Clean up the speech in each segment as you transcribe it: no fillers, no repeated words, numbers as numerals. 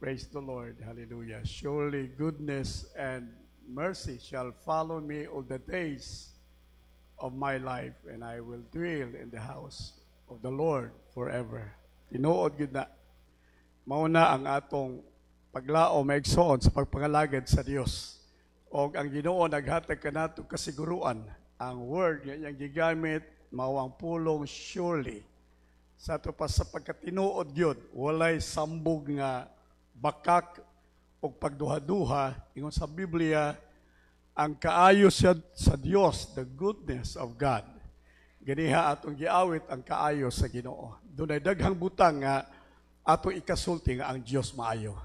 Praise the Lord. Hallelujah. Surely goodness and mercy shall follow me all the days of my life, and I will dwell in the house of the Lord forever. Tinuod gid na. Mauna ang atong paglao maigsoon sa pagpangalagad sa Dios. O ang Ginoo naghatag kanato kasiguruan. Ang word nga iyang gigamit mao ang pulong surely. Sa ato pa sa pagkatinuod gyud, walay sambog nga bakak o pagduha-duha ingon sa Biblia ang kaayo sa Dios, the goodness of God. Ganiha atong giawit ang kaayo sa Ginoo. Dunay daghang butang nga ato ikasulti nga ang Dios maayo.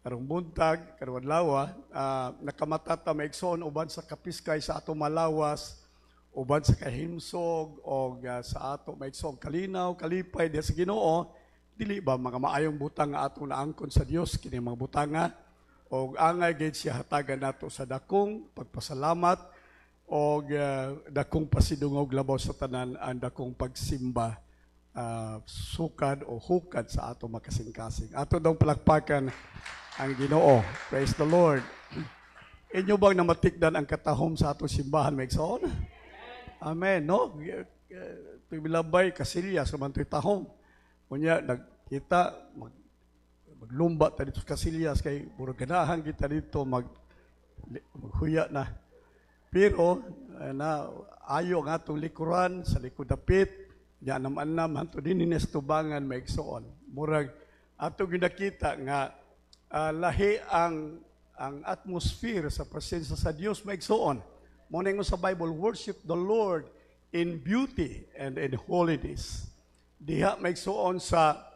Karong buntag, karong adlaw, nakamatata maigsoon uban sa kapiskay sa ato malawas, uban sa kahimsog o sa ato maigsoon kalinaw, kalipay diha sa Ginoo. Dili ba mga maayong butang nga atong naangkon sa Dios kini mga butanga o angay gid siya hatagan nato sa dakong pagpasalamat o dakong pasidungog labaw sa tanan ang dakong pagsimba sukad o hukad sa ato makasing-kasing. Ato dong palakpakan ang Ginoo. Praise the Lord. Inyo bang namatikdan ang katahom sa ato simbahan maigsoon? Amen, no? Tuy bilabay kasilya sa mantoy tahom. Kunya nagkita maglumba ta dito sa Casillas kay puro ganahan kita dito maghuya na. Pero na ayo ang atong likuran sa likod dapit nya nam-anam hanto dinhi sa tubangan maigsoon. Murag ato ginakita nga lahi ang atmosphere sa presensya sa Dios maigsoon. Mo ningon sa Bible, worship the Lord in beauty and in holiness. Diha maigsoon sa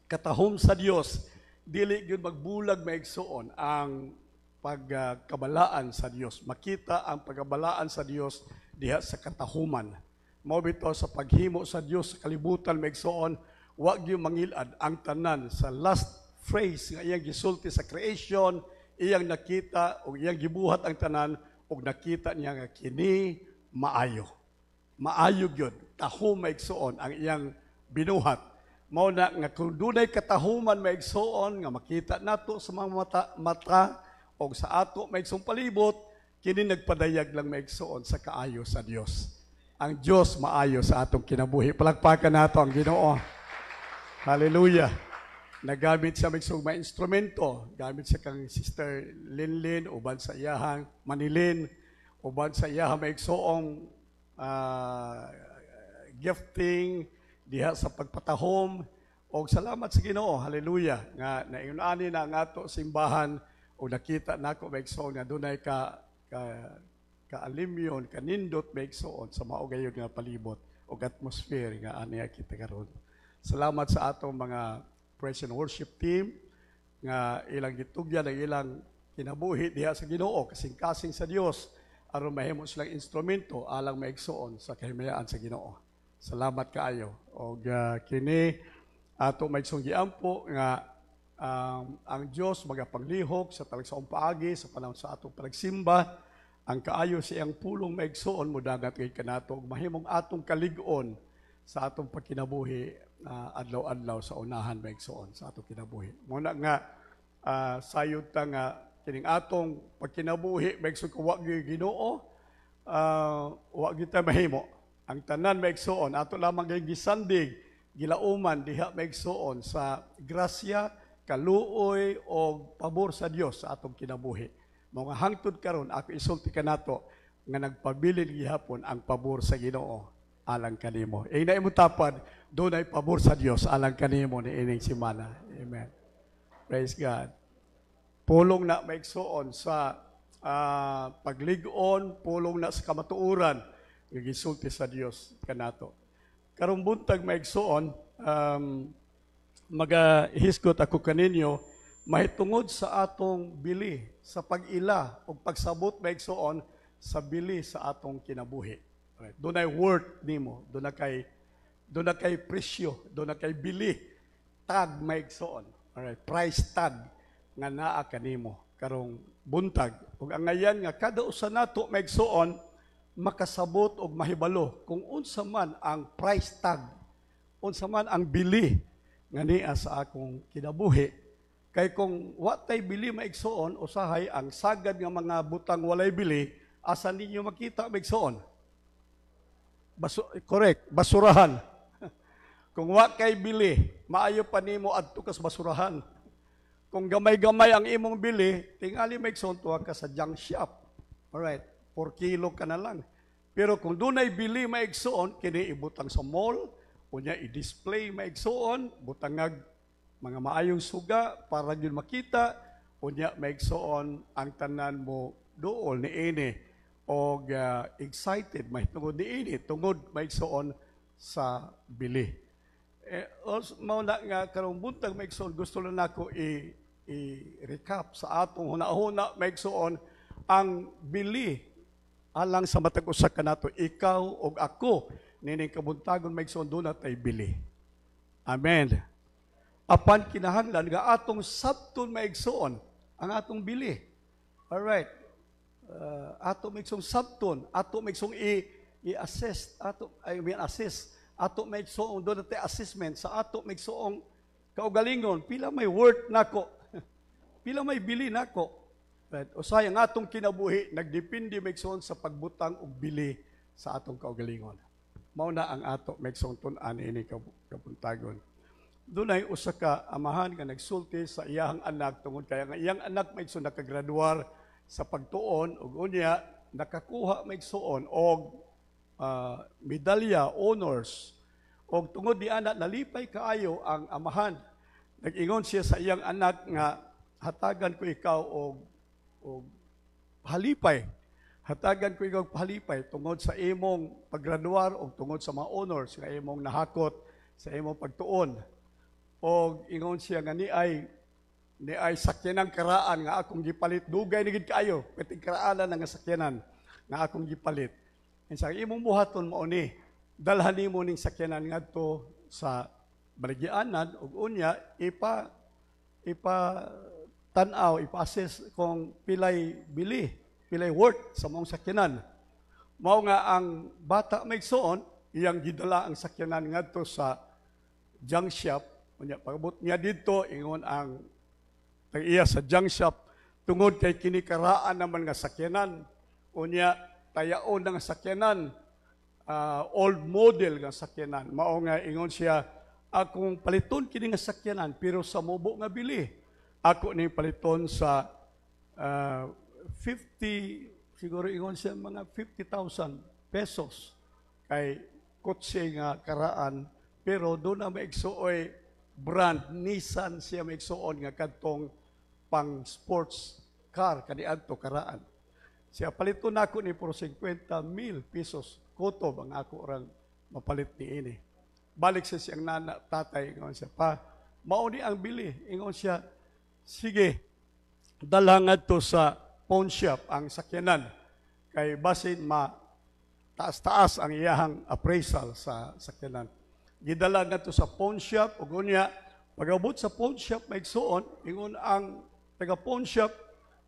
katahom sa Dios, dili gyud magbulag maigsoon ang pagkabalaan sa Dios. Makita ang pagkabalaan sa Dios diha sa katahuman. Mao bitaw sa paghimo sa Dios sa kalibutan maigsoon, wa gyud mangilad ang tanan sa last phrase nga iyang gisulti sa creation, iyang nakita o iyang gibuhat ang tanan ug nakita niya nga kini maayo. Maayo gyud tahom maigsoon ang iyang binuhat. Mao na nga kung dunay katahuman maigsoon nga makita nato sa mga mata o sa ato maigsong palibot, kini nagpadayag lang maigsoon sa kaayo sa Dios. Ang Dios maayo sa atong kinabuhi. Palakpakan nato ang Ginoo. Hallelujah. Nagamit sa maigsong mga instrumento. Gamit sa kang Sister Linlin, uban sa iyahang Manilin, uban sa iyahang maigsoong gifting, diha sa pagpatahom o salamat sa Ginoo, hallelujah, nga nainani na ang ato simbahan o nakita nako maigsoon nga dunay kaalimyon, kanindot maigsoon sa mao gayud nga palibot o atmosphere nga aniya kita karon. Salamat sa atong mga praise and worship team nga ilang gitugyan ang ilang kinabuhi diha sa Ginoo, kasing-kasing sa Dios aron mahimo silang instrumento alang maigsoon sa kahimayaan sa Ginoo. Salamat kaayo. O kini ato maigsong giampo nga ang Dios magapanglihok sa talagsaong paagi sa panahon sa atong pagsimba. Ang kaayo sa iyang pulong maigsoon mo dagat kay kanato ug mahimong atong kalig-on sa atong pagkinabuhi adlaw-adlaw sa unahan maigsoon sa atong kinabuhi. Muna nga sayod ta nga kining atong pagkinabuhi maigsoon ko wa Ginoo wa kita mahimo. Ang tanan maigsoon, ato lamang kay gisandig, gilauman, diha maigsoon sa grasya, kaluoy, o pabor sa Dios sa atong kinabuhi. Mga hangtod karon ako isulti kanato nga nagpabilin gihapon ang pabor sa Ginoo alang kanimo. Na imutapad, doon ay pabor sa Dios alang kanimo ni ining semana. Amen. Praise God. Pulong na maigsoon sa paglig-on, pulong na sa kamatuuran, gisulti sa Dios kanato. Karong buntag maigsoon, magahisgot ako kaninyo mahitungod sa atong bili sa pag-ila o pagsabot maigsoon sa bili sa atong kinabuhi. Right. Doon ay worth nimo, doon na kay presyo, doon na kay bili, tag maigsoon. Alright, price tag nga naa kanimo karong buntag. Ug ang ngayan nga kada usa nato maigsoon makasabot og mahibalo kung unsa man ang price tag, unsa man ang bili nga niya sa akong kinabuhi Kay kung what tay bili maigsoon, usahay ang sagad nga mga butang walay bili, asa ninyo makita maigsoon? Correct, basurahan. Kung wa kay bili, maayo pa nimo adto ka sa basurahan. Kung gamay-gamay ang imong bili, tingali maigsoon tuwa ka sa junk shop. Alright, 4 kilo ka na lang. Pero kung dunay bili maigsoon, kini ibutang sa mall, unya i-display maigsoon, butangag mga maayong suga para yun makita, unya maigsoon ang tanan mo dool ni ini o excited may tungod ni ini, tungod maigsoon sa bili. Also, mauna nga karong buntag maigsoon, gusto lang nako i-recap sa atong huna-huna maigsoon ang bili alang sa matag usa kanato, ikaw o ako, nining kabuntagon maigsoon doon natay bili. Amen. Apan kinahanglan nga atong sabton maigsoon ang atong bili. Alright. Ato maigsoong sabton, ato maigsoong i-assess, ato maigsoong doon natay assessment sa ato maigsoong kaugalingon, pila may worth nako, pila may bili nako. Right? O sayang atong kinabuhi, nagdepende maigsoon sa pagbutang og bili sa atong kaugalingon. Mao na ang ato maigsoong tun-an ini kabuntagon. Dunay usa ka amahan nga nagsulti sa iyang anak tungod kaya nga iyang anak maigsoon nakagraduar sa pagtuon ug unya nakakuha maigsoon og medalya, honors. Og tungod di anak nalipay kaayo ang amahan. Nag-ingon siya sa iyang anak nga hatagan ko ikaw og halipay. Hatagan ko ikaw halipay tungod sa imong paggraduar o tungod sa mga honors nga imong nahakot sa imong pagtuon. O ingon siya nga ni ay sakyanan karaan nga akong gipalit. Dugay na gid kaayo, pati karaanan nga sakyanan nga akong gipalit. And sa imong buhaton mo ni, dalhan nimo ning sakyanan ngadto sa baligyanan ug unya tanaw, ipa-assess kung pilay bili, pilay worth sa mong sakyanan. Mao nga ang bata maigsoon, iyang gidala ang sakyanan ngadto sa junk shop. Unya pagabot niya dito, ingon ang tag-iya sa junk shop, tungod kay kinikaraan naman nga sakyanan. Unya tayaon nga sakyanan, old model nga sakyanan. Mao nga ingon siya, akong paliton kini nga sakyanan, pero sa mubo nga bili. Ako ni paliton sa 50, siguro ingon siya mga 50,000 pesos kay kotse nga karaan, pero doon na maigsuoy brand, Nissan siya maigsuon nga kadtong pang sports car kaniadto karaan. Siya paliton nako ni por 50,000 pesos kutob ang ako orang mapalit ni ini. Balik sa siyang nana, tatay, ingon siya, pa, mauni ang bili. Ingon siya, sige, dalhangad to sa pawn shop ang sakyanan. Kay basin taas-taas ang iyahang appraisal sa sakyanan. Gidala nga to sa pawn shop, ug unya pag-abot sa pawn shop maigsuon, ingon ang taga-pawn shop,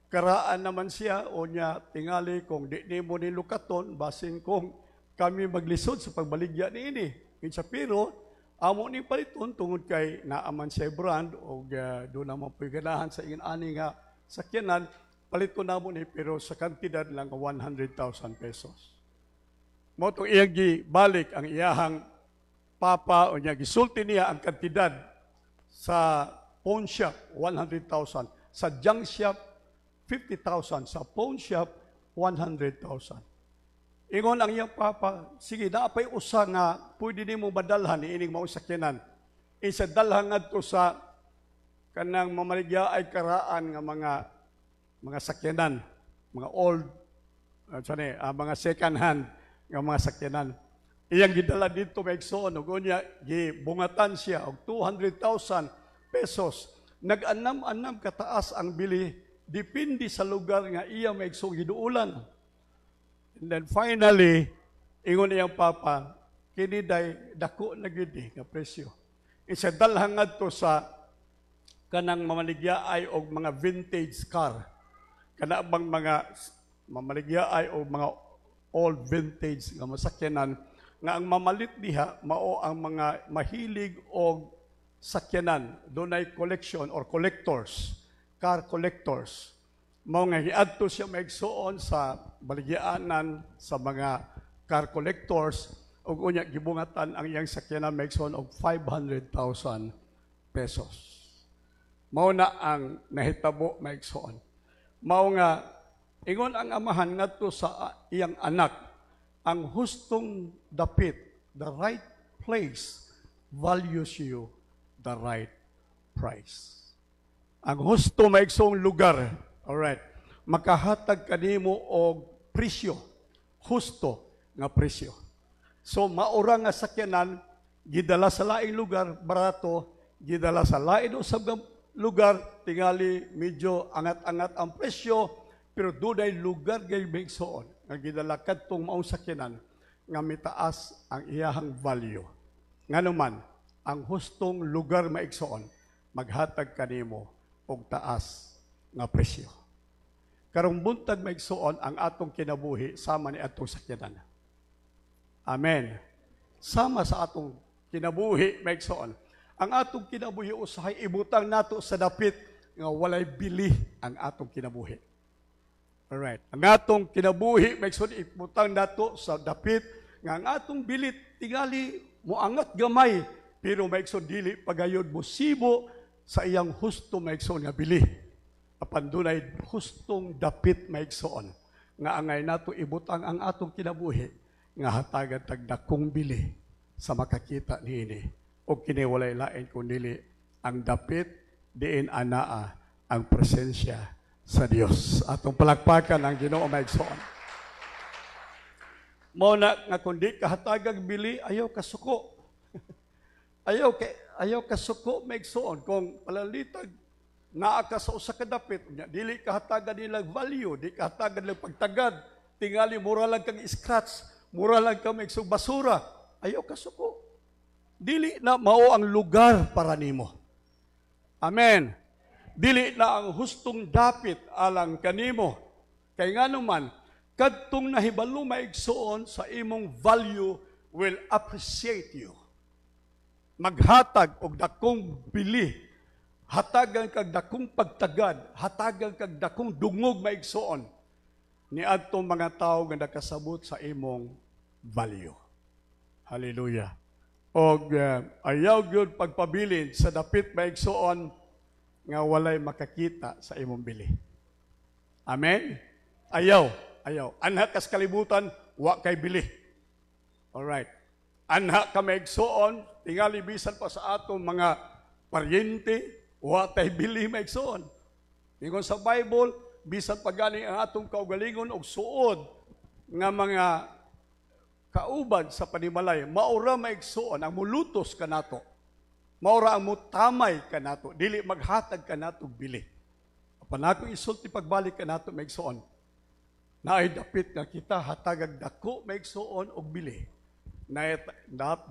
karaan naman siya, unya tingali kung di nimo ni lukaton, basin kung kami maglisod sa pagbaligya ni ini. Kinsa pero, amo ni paliton, tungod kay naaman siya brand, o doon naman po ganahan sa ani nga sakyanan, paliton namo ni pero sa kantidad lang 100,000 pesos. Mo itong iyang gibalik ang iyahang papa, o niya gisulti niya ang kantidad sa pawn shop, 100,000. Sa junk shop, 50,000. Sa pawn shop, 100,000. Ingon ang iyang papa, sige, naapay usa nga, pwede nimo madalhan, iining maong sakyanan. Isa dalhan ngadto sa kanang mamaligya ay karaan nga mga sakyanan, mga old, mga second hand nga mga sakyanan. Iyang gidala dito maigsoon, ug unya gibungatan siya og 200,000 pesos. Nag-anam-anam kataas ang bili, depende sa lugar nga iya maigsoong giduulan. And then finally, ingon iyang papa, kini day dako na gyud nga presyo. Isa dalhan ngadto sa kanang mamaligyaay og mga vintage car. Kana bang mga mamaligyaay og mga old vintage nga masakyanan nga ang mamalit diha mao ang mga mahilig og sakyanan, dunay collection or collectors, car collectors. Mao nga giadto siya maigsuon sa baligyanan sa mga car collectors ug unya gibungatan ang iyang sakyanan maigsuon og 500,000 pesos. Mao na ang nahitabo maigsuon. Mao nga ingon ang amahan ngadto sa iyang anak, ang hustong dapit, the right place, values you the right price. Ang husto maigsong lugar, alright, makahatag kanimo og presyo, husto nga presyo. So maura nga sakyanan, gidala sa laing lugar, barato, gidala sa lain usab nga lugar, tingali medyo angat-angat ang presyo, pero dunay lugar gay maigsoon nga gidala kadtong maong sakyanan nga mitaas ang iyahang value. Nganuman, ang hustong lugar maigsoon, maghatag kanimo og taas nga presyo. Karong buntag maigsoon ang atong kinabuhi sama ni atong sakyanan. Amen. Sama sa atong kinabuhi maigsoon. Ang atong kinabuhi usahay ibutang nato sa dapit nga walay bili ang atong kinabuhi. Alright. Ang atong kinabuhi maigsoon ibutang nato sa dapit nga ang atong bilit tingali moangat gamay pero maigsoon dili pagayod mo sibo sa iyang husto maigsoon nga bili. Apan dunay hustong dapit maigsoon nga angay nato ibutang ang atong kinabuhi nga hatagan tagdakong bili sa makakita niini o kini walay lain kundi ang dapit diin anaa ang presensya sa Dios. Atong palakpakan ang Ginoo maigsoon. Mao na nga kundi kahatagang bili ayaw kasuko. ayaw kasuko maigsoon kung palalitag naa ka sa usa ka dapit dili kahatagan nilang value, di kahatagan nilang pagtagad, tingali mura lang kang scratch, mura lang kang maigsoong basura, ayaw kasuko. Dili na mao ang lugar para nimo. Amen. Dili na ang hustong dapit alang kanimo. Kay nganuman kadtong nahibalo maigsoon sa imong value will appreciate you. Maghatag og dakong bili, hatagan kag dakong pagtagad, hatagan kag dakong dungog maigsoon ni adtong mga tawo nga nakasabot sa imong value. Hallelujah. Og ayaw gyud pagpabilin sa dapit maigsoon nga walay makakita sa imong bili. Amen. Ayaw. Anha kas kalibutan wa kay bili. Alright. Anha ka maigsoon tingali bisan pa sa atong mga paryente wa tay bili maigsoon. Ingon sa Bible bisan pa gani ang atong kaugalingon og suod nga mga kauban sa panimalay, maura maigsoon ang mulutos kanato. Maura ang mutamay kanato, dili maghatag kanato bili. Apan ako isulti pagbalik kanato maigsoon. Naay dapit nga kita hatagag dako maigsoon og bili. Naay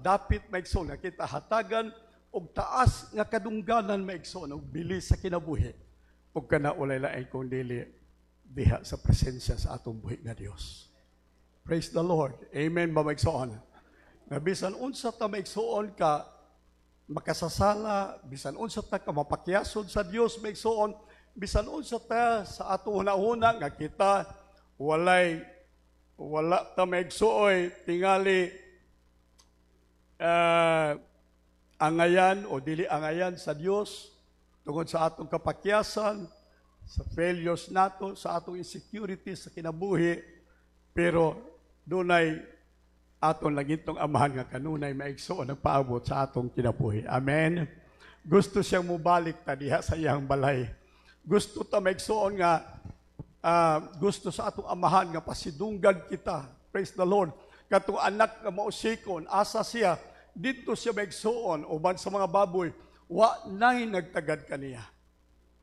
dapit maigsoon nga kita hatagan og taas nga kadungganan maigsoon og bili sa kinabuhi. Ug kana walay lain kung dili diha sa presensya sa atong buhi nga Dios. Praise the Lord. Amen ba maigsoon? Nga bisan unsa ta maigsoon ka makasasala, bisan unsa ta ka mapakyasod sa Dios maigsoon, bisan unsa ta sa ato hunahuna nga kita wala ta maigsuoy tingali angayan o dili angayan sa Dios tungod sa atong kapakyasan, sa failures nato, sa atong insecurity sa kinabuhi, pero dunay aton lagitong amahan nga kanunay maigsoon nagpaabot sa atong kinabuhi. Amen. Gusto siyang mubalik ta diha sa iyang balay. Gusto ta maigsoon nga gusto sa atong amahan nga pasidunggan kita. Praise the Lord. Katong anak nga mausikon, asa siya dito siya maigsoon uban sa mga baboy, wa nay nagtagad kaniya.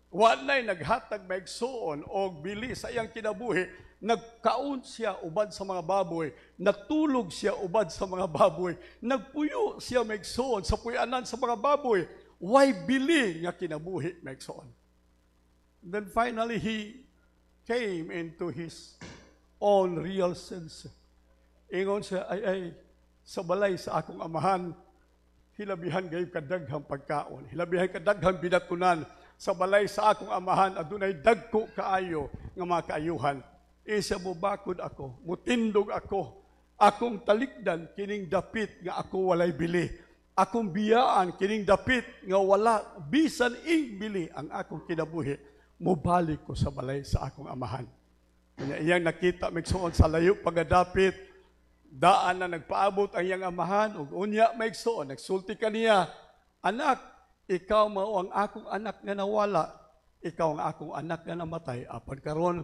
Wa nay naghatag maigsoon og bili sa iyang kinabuhi. Nagkaon siya uban sa mga baboy, natulog siya uban sa mga baboy, nagpuyo siya maigsoon sa puyanan sa mga baboy. Why bili nga kinabuhi maigsoon? Then finally he came into his own real sense. Ingon siya, ay, sa balay sa akong amahan, hilabihan gayud kadaghang pagkaon, hilabihan kadaghang binatunan sa balay sa akong amahan, adunay dagko kaayo nga mga kaayuhan. Isa mo bakod ako, mutindog ako, akong talikdan kining dapit nga ako walay bili. Akong biyaan kining dapit nga wala bisan ing bili ang akong kinabuhi. Mubalik ko sa balay sa akong amahan. Kanya iyang nakita migsuon sa layo pagadapit, daan na nagpaabot ang iyang amahan, ug unya maigsuon, nagsulti kaniya, anak, ikaw mao ang akong anak nga nawala, ikaw ang akong anak nga namatay, apan karon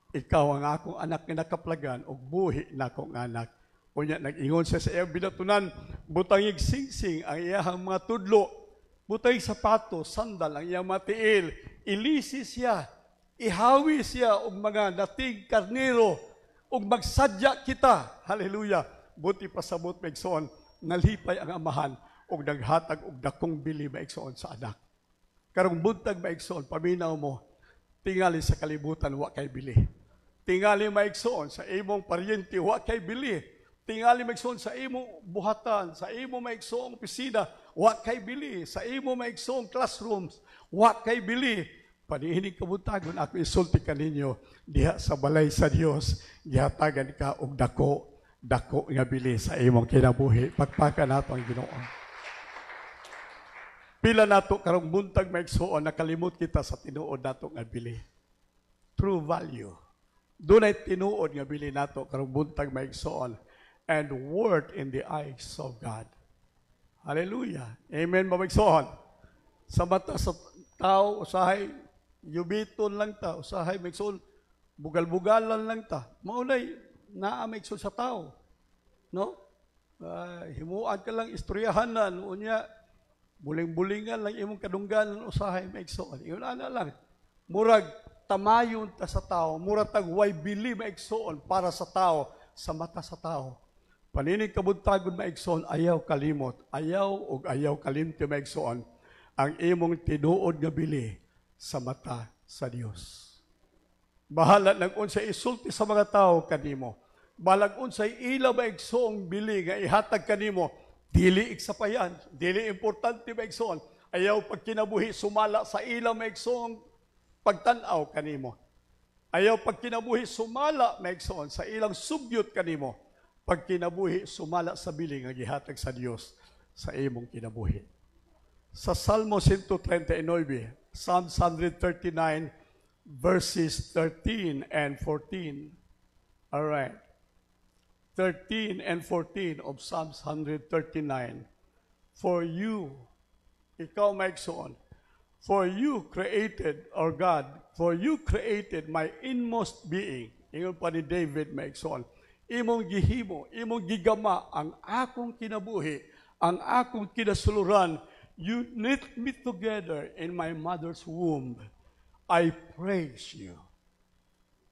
ikaw ang akong anak nga nakaplagan, ug buhi na akong anak. Unya nag-ingon siya sa iyang binatunan, butangig singsing ang iyang mga tudlo, butangig sapato, sandal ang iyang matiil, ilisi siya, ihawi siya og mga dating karnero, ug magsadya kita. Hallelujah. Buti pasabot maigsoon, nalipay ang amahan ug naghatag og dakong bili maigsoon sa anak. Karong buntag maigsoon, paminaw mo, tingali sa kalibutan wa kay bili. Tingali maigsoon sa imong paryente wa kay bili. Tingali maigsoon sa imong buhatan, sa imong maigsoong opisina wa kay bili, sa imong maigsoong classrooms wa kay bili. Panihinig kabuntagon ako isulti kaninyo diha sa balay sa Dios, gihatagan ka og dako nga bili sa imong kinabuhi. Pagpaka nato ang Ginoo. Pila nato karong buntag maigsoon, nakalimot kita sa tinuod nato nga bili. True value. Dunay tinuod nga bili nato karong buntag maigsoon, and worth in the eyes of God. Hallelujah. Amen maigsoon. Sa mata sa tao, usahay yubiton lang ta, usahay maigsoon, bugal-bugalan lang ta. Maunay naa maigsoon sa tao. No? Himuan ka lang istoryahanan, unya buling-bulingan lang imong kadungganan usahay maigsoon. Iyon ana lang. Murag tamayon ta sa tao, murag tag way bili maigsoon para sa tao, sa mata sa tao. Panining kabuntagon maigsoon, ayaw kalimot, ayaw kalimti maigsoon ang imong tinuod nga bili sa mata sa Dios. Bahala nang unsay isulti sa mga tao kanimo. Balag unsay ilaw maigsoong bili nga ihatag kanimo, dili iksapayan, dili importante maigsoon. Ayaw pagkinabuhi sumala sa ilaw maigsoong pagtanaw kanimo. Ayaw pagkinabuhi sumala maigsoon sa ilang subyot kanimo. Pagkinabuhi sumala sa bili nga gihatag sa Dios sa imong kinabuhi. Sa Salmo 139, Psalms 139 verses 13 and 14. All right. 13 and 14 of Psalms 139. For you, ikaw maigsoon, for you created, or God, for you created my inmost being. Ingon pa ni David maigsoon, imong gihimo, imong gigama ang akong kinabuhi, ang akong kinasuluran. You knit me together in my mother's womb. I praise you.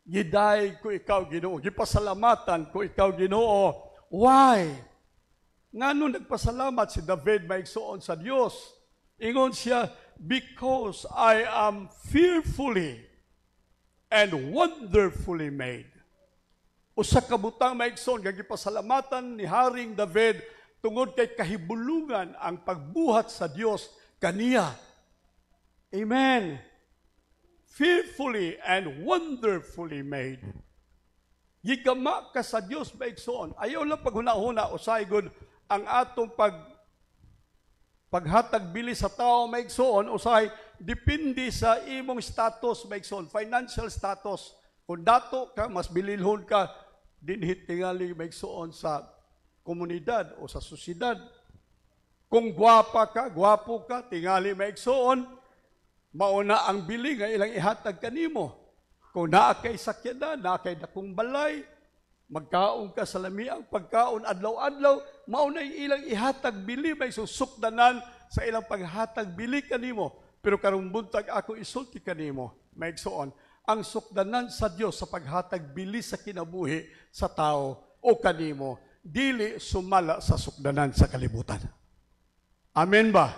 Giday ko ikaw, Ginoo. Gipasalamatan ko ikaw, Ginoo. Why? Ngano nagpasalamat si David maigsoon sa Dios? Ingon siya, because I am fearfully and wonderfully made. Usa ka butang maigsoon nga gipasalamatan ni Haring David tungod kay kahibulungan ang pagbuhat sa Dios kaniya. Amen. Fearfully and wonderfully made. Gigama ka sa Dios maigsoon. Ayaw lang paghuna-huna usay gud ang atong paghatag bili sa tao maigsoon, usay depende sa imong status maigsoon, financial status. Kung dato ka, mas bililhon ka, dinhit tingali maigsoon sa komunidad o sa sosyedad. Kung gwapa ka, gwapo ka, tingali maigsoon, mauna ang bili nga ilang ihatag kanimo. Kung naa kay sakyanan, naa kay dakong balay, magkaon ka sa lamiang pagkaon adlaw-adlaw, maunay ilang ihatag bili, may susukdanan sa ilang paghatag bili kanimo. Pero karong buntag ako isulti kanimo, maigsoon, ang sukdanan sa Dios sa paghatag bili sa kinabuhi sa tao o kanimo, dili sumala sa sukdanan sa kalibutan. Amen ba?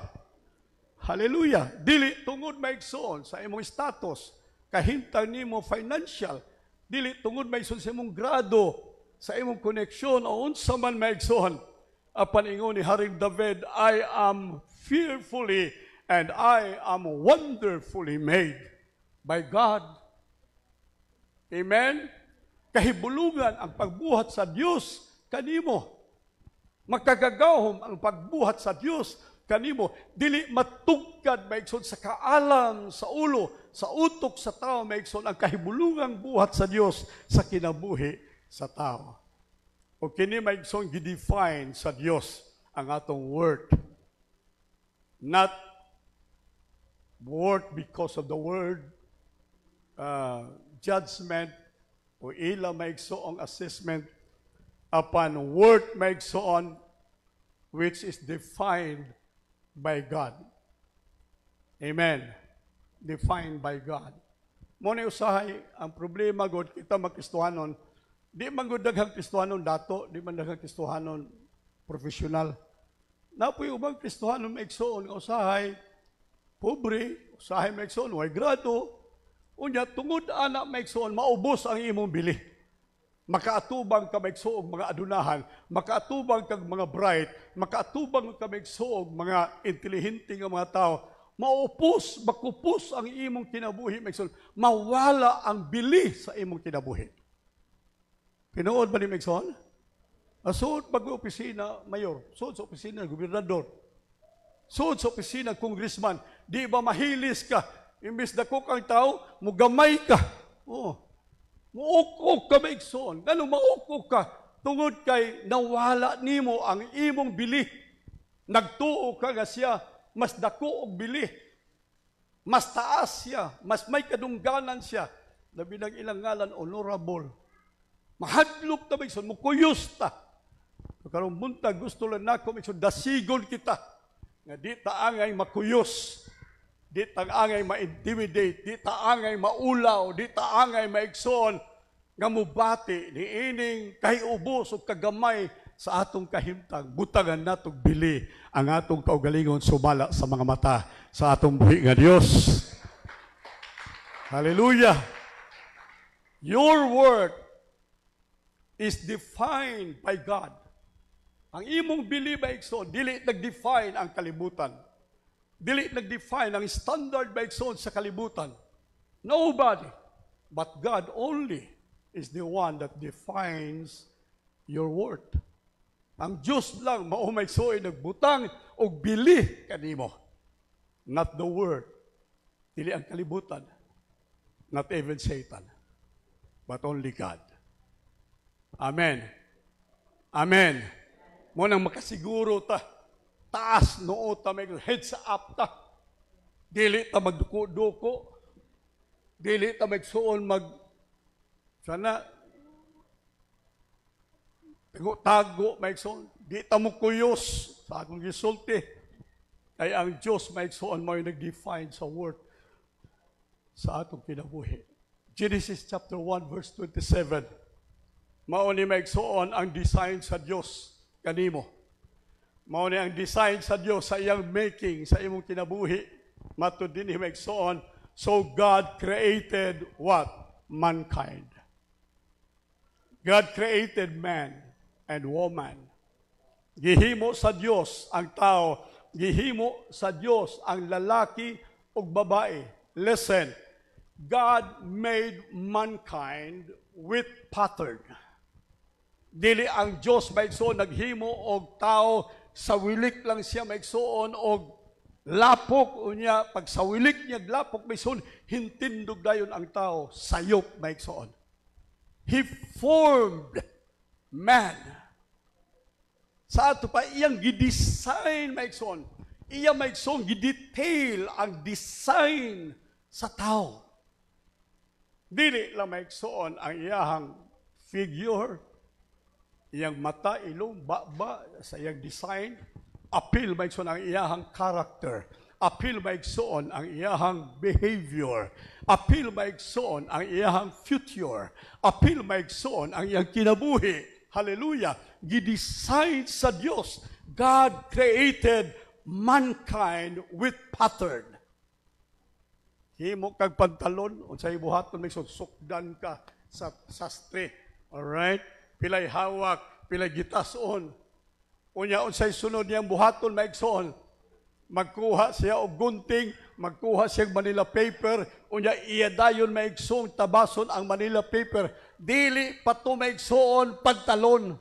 Hallelujah. Dili tungod maigsoon sa imong status, kahintang nimo financial, dili tungod maigsoon sa imong grado, sa imong koneksyon o unsa man maigsoon. Apan ingon ni Haring David, I am fearfully and I am wonderfully made by God. Amen? Kahibulungan ang pagbuhat sa Dios kanimo. Makagagahom ang pagbuhat sa Dios kanimo. Dili matugkad maigsoon sa kaalam, sa ulo, sa utok sa tao maigsoon ang kahibulungang buhat sa Dios sa kinabuhi sa tao. O kini maigsoon gidefine sa Dios ang atong worth. Not worth because of the word judgment o ila maigsoong assessment upon worth maigsoon which is defined by God. Amen. Defined by God. Muna usahay, ang problema God kita magkristohanon, di man gud daghang kristohanon dato, di man daghang kristohanon professional. Napoy ubang kristohanon maigsoon nga usahay pobre, usahay maigsoon way grado, unya tungod ana maigsoon maubos ang imong bili. Makaatubang ka maigsoog mga adunahan, makaatubang kag mga bright, makaatubang ka maigsoog mga intelihente nga mga tao, maupos, makupos ang imong kinabuhi maigsoon, mawala ang bili sa imong kinabuhi. Pinuod ba ni maigsoon? Suod pag-opisina mayor, suod sa opisina gobernador, suod sa opisina congressman, di ba mahilis ka? Imbis dako kang tao, mugamay ka. Muukok ka maigsoon. Ganun maukok ka? Tungod kay nawala nimo ang imong bili. Nagtuo ka nga siya, mas dako og bili. Mas taas siya, mas may kadungganan siya. Labi ng ilang ngalan, honorable. Mahadlok ta maigsoon, mukuyos ta. Karong buntag gusto lang nako maigsoon, dasigon kita. Nga di ta angay makuyos. Di ta angay ma-intimidate, di ta angay maulaw, di ta angay maigsoon nga mubati ni ining kahiubos ug kagamay sa atong kahimtang. Butangan natong bili ang atong kaugalingon sumala sa mga mata sa atong buhi nga Dios. Hallelujah. Your word is defined by God. Ang imong bili maigsoon, dili nag-define ang kalibutan. Dili nag-define ang standard maigsoon sa kalibutan. Nobody but God only is the one that defines your worth. Ang Diyos lang mao maigsoon nagbutang og bili kanimo. Not the world. Dili ang kalibutan. Not even Satan. But only God. Amen. Amen. Mo nang makasiguro ta. Taas noo ta may heads up ta. Dili ta magduko-duko. Dili ta magsuon sana tago magsuon. Di ta mo kuyos sa akong gisulti. Kay ang Diyos magsuon mo yung nag-define sa word sa atong kinabuhi. Genesis chapter 1 verse 27. Mao ni magsuon ang design sa Diyos kanimo. Mao ni ang design sa Dios sa iyang making sa imong kinabuhi. Matud dinhi maigsoon, so God created what? Mankind. God created man and woman. Gihimo sa Dios ang tao, gihimo sa Dios ang lalaki ug babae. Listen, God made mankind with pattern. Dili ang Dios maigsoon naghimo og tao sa wilik lang siya maigsoon og lapok unya pag sa wilik niya lapok maigsoon hintindog dayon ang tao sayop maigsoon. He formed man. Sa ato pa iyang gidesign maigsoon. Iya maigsoon gidetail ang design sa tao. Dili lang maigsoon ang iyahang figure, iyang mata, ilong, baba, sa iyang design, appeal maigsoon ang iyahang character, appeal maigsoon ang iyahang behavior, appeal maigsoon ang iyahang future, appeal maigsoon ang iyang kinabuhi. Hallelujah! Gidesign sa Dios. God created mankind with pattern. Himo kag pantalon, unsay buhaton maigsoon, sukdan ka sa sastre. Alright? Pilay hawak, pilay gitason. Unya unsay sunod niyang buhaton maigsoon. Magkuha siya og gunting, magkuha siya og Manila paper, unya iya dayon maigsoon tabason ang Manila paper. Dili pato maigsoon pantalon.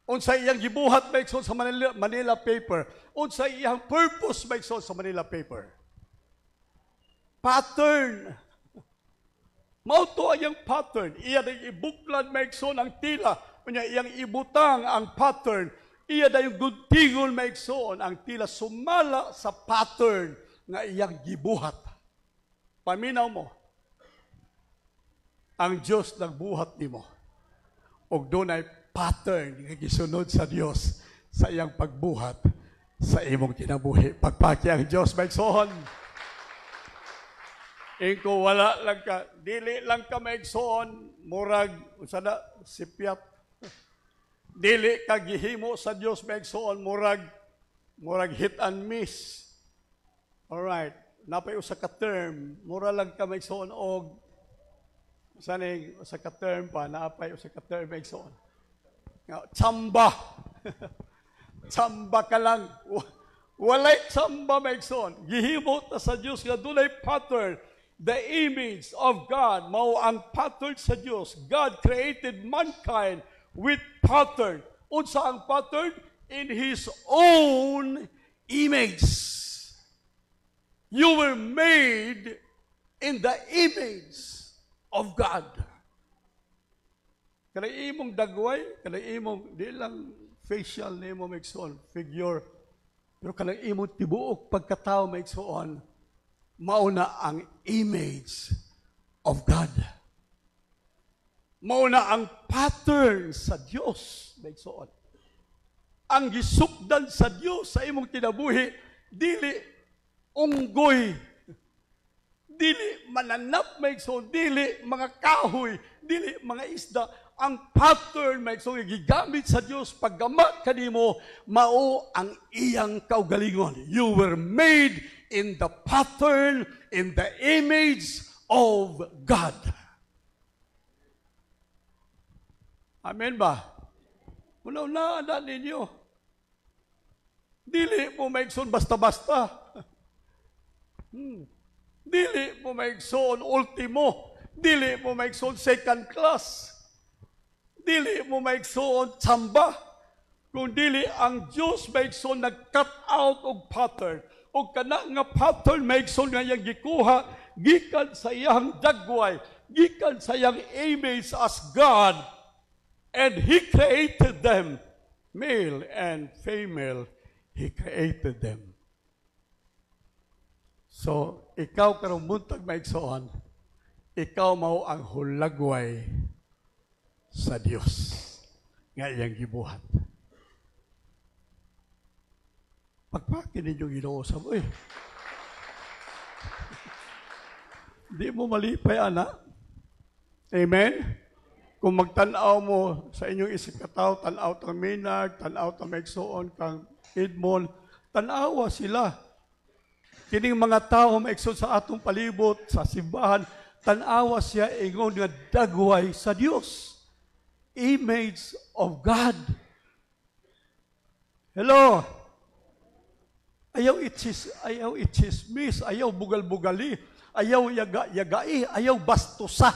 Unsay iyang gibuhat maigsoon sa Manila paper. Unsay iyang purpose maigsoon sa Manila paper. Pattern. Mao to ayang pattern. Iya day ibuklan maigsoon ang tila. Unya iyang ibutang ang pattern. Iya day guntingon maigsoon ang tila sumala sa pattern nga iyang gibuhat. Paminaw mo. Ang Dios nagbuhat nimo. Og dunay pattern nga gisunod sa Dios sa iyang pagbuhat sa imong kinabuhi. Pagpaki ang Dios maigsoon. Iko wala lang ka, dili lang ka maigsoon, murag, usada, sipyat. Dili ka gihimo sa Dios maigsoon, murag hit and miss. Alright, napay usa ka term, mura lang ka maigsoon og, saning usa ka term pa, napay usa ka term maigsoon. Tsamba. Tsamba ka lang. Walay tsamba maigsoon. Gihimo ta sa Dios nga dunay pattern. The image of God, mao ang pattern sa Dios. God created mankind with pattern. Unsa ang pattern? In His own image. You were made in the image of God. Kanay imong dagway, kanay imong, di lang facial na imong maigsoon, figure. Pero kanay imong tibuok pagkatao maigsoon, mauna ang image of God. Mauna ang pattern sa Dios, maigsoon. Ang gisukdan sa Dios sa imong kinabuhi, dili unggoy, dili mananap maigsoon, dili mga kahoy, dili mga isda. Ang pattern maigsoon gigamit sa Dios paggamat kanimo, mao ang iyang kaugalingon. You were made in the pattern, in the image of God. Amen ba? Una-una ninyo. Dili mo maigsoon basta-basta. Dili mo maigsoon ultimo. Dili mo maigsoon second class. Dili mo maigsoon tsamba. Kung dili ang Diyos maigsoon nag-cut out og pattern. O kana nga pattern maigsoon nga iyang gikuha gikan sa iyang dagway, gikan sa iyang image as God, and He created them, male and female, He created them. So, ikaw karong buntag maigsoon, ikaw mao ang hulagway sa Dios nga iyang gibuhat. Pagpakin ninyo Ginoo sa mo eh. Di mo malipay, anak. Amen? Kung magtanaw mo sa inyong isip kataw, tanaw tang Maynard, tanaw tang maigsoon, kang Edmond, tanawa sila. Kining mga tao maigsoon sa atong palibot, sa simbahan, tanawa siya ingon nga dagway sa Dios. Image of God. Hello? Ayaw itismis, ayaw bugal-bugali, ayaw yagai, ayaw bastusa.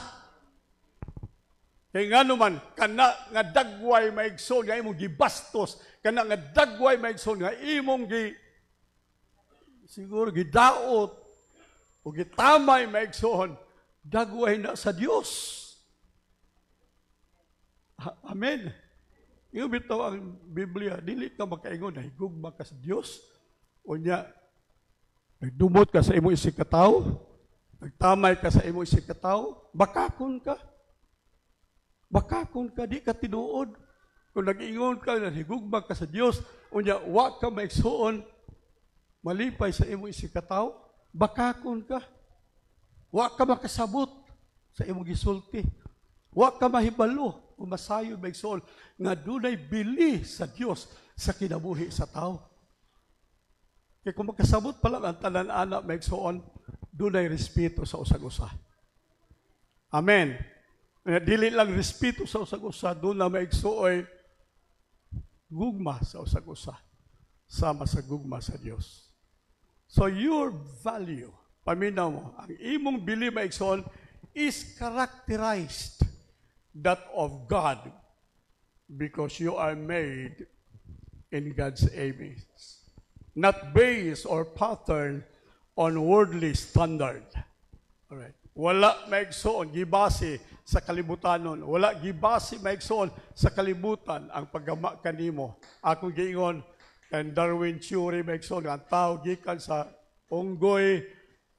Kaya nga naman, kana nga dagway maigsoon, nga imong gibastos, kana nga dagway maigsoon, nga imong siguro gidaot, o gitamay maigsoon, dagway na sa Dios. Amen. Yung bitaw ang Biblia, dili ka makaingon, higugma ka sa Dios. O niya, nagdumot ka sa imong isikataw, nagtamay ka sa imong isikataw, bakakon ka. Bakakon ka, di ka tinuod. Kung nag-ingon ka, higugma ka sa Dios, o niya, wa ka maigsoon, malipay sa imong isikataw, bakakon ka. Wa ka makasabot sa imong gisulti. Wa ka mahibalo, o masayon maigsoon, nga dunay bili sa Dios sa kinabuhi sa tao. Kaya kung magkasabot pa lang ang tanan-anak maigsoon, dunay respeto sa usag-usa. Amen. Dili lang respeto sa usag-usa, doon na maigsuoy gugma sa usag-usa, sama sa gugma sa Dios. So your value, paminaw mo, ang imong bili maigsoon is characterized that of God because you are made in God's image. Not based or patterned on worldly standard. Alright. Wala maigsoon, gibase sa kalibutanon. Wala gibase maigsoon sa kalibutan ang paggama kanimo. Akong giingon, and Darwin theory maigsoon, ang tao gikan sa unggoy,